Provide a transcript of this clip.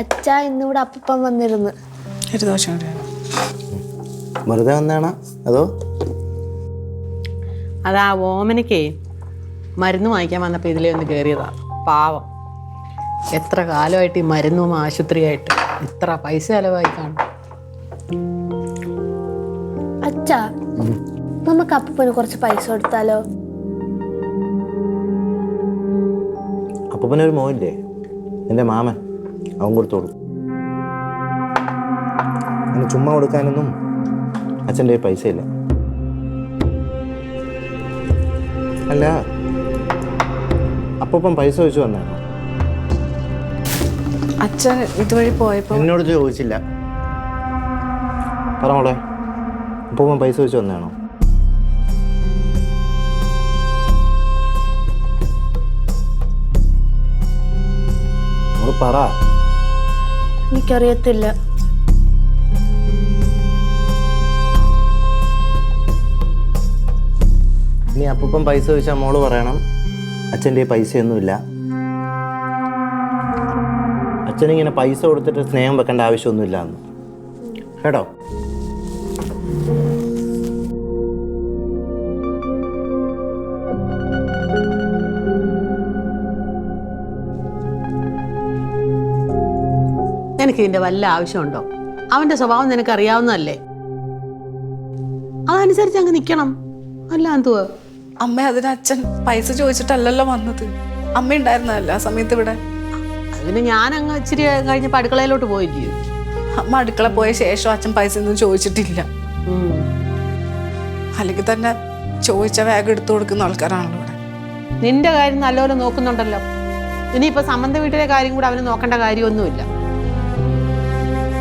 അച്ഛാ ഇന്നിവിടെ അപ്പം വന്നിരുന്നു. ഒരു ദോശ വെറുതെ വന്നാണോ അതോ? അതാ ഓമനക്കേ മരുന്ന് വാങ്ങിക്കാൻ വന്നപ്പോൾ ഇതിലേ ഒന്ന് കയറിയതാ. പാവം, എത്ര കാലമായിട്ട് ഈ മരുന്നും ആശുപത്രിയായിട്ട് ഇത്ര പൈസ ചിലവായി കാണും. അച്ഛാ നമുക്ക് അപ്പന് കുറച്ച് പൈസ കൊടുത്താലോ? അപ്പനൊരു മോനില്ലേ, എൻ്റെ മാമൻ, അവൻ കൊടുത്തോളൂ. അങ്ങനെ ചുമ്മാ കൊടുക്കാനൊന്നും അച്ഛൻ്റെ പൈസ ഇല്ല. അല്ല, അപ്പം പൈസ വെച്ച് വന്നാണോ? അച്ഛൻ ഇതുവഴി പോയപ്പോൾ എന്നോട് ചോദിച്ചില്ല. പറഞ്ഞോളെ, അപ്പം പൈസ വെച്ച് വന്നാണോ? പറ. എനിക്കറിയത്തില്ല. ഇനി അപ്പം പൈസ വെച്ചാൽ മോള് പറയണം അച്ഛൻ്റെ പൈസയൊന്നുമില്ല. അച്ഛനിങ്ങനെ പൈസ കൊടുത്തിട്ട് സ്നേഹം വെക്കേണ്ട ആവശ്യമൊന്നുമില്ല എന്ന് കേട്ടോ. നിനക്ക് ഇതിൻ്റെ വല്ല ആവശ്യമുണ്ടോ? അവൻ്റെ സ്വഭാവം നിനക്ക് അറിയാവുന്നതല്ലേ. അതനുസരിച്ച് അങ്ങ് നിൽക്കണം. അല്ല എന്തുവാ? അമ്മ അതിന് അച്ഛൻ പൈസ ചോദിച്ചിട്ടല്ലല്ലോ വന്നത്. അമ്മ ഉണ്ടായിരുന്നല്ല ആ സമയത്ത് ഇവിടെ. അതിന് ഞാൻ അങ്ങ് ഇച്ചിരി കഴിഞ്ഞപ്പോൾ അടുക്കളയിലോട്ട് പോയില്ലേ. അമ്മ അടുക്കള പോയ ശേഷം അച്ഛൻ പൈസ ഒന്നും ചോദിച്ചിട്ടില്ല. അല്ലെങ്കിൽ തന്നെ ചോദിച്ച വേഗം എടുത്തു കൊടുക്കുന്ന ആൾക്കാരാണല്ലോ ഇവിടെ. നിന്റെ കാര്യം നല്ലപോലെ നോക്കുന്നുണ്ടല്ലോ. ഇനിയിപ്പോൾ സംബന്ധ വീട്ടിലെ കാര്യം കൂടെ അവന് നോക്കേണ്ട കാര്യമൊന്നുമില്ല.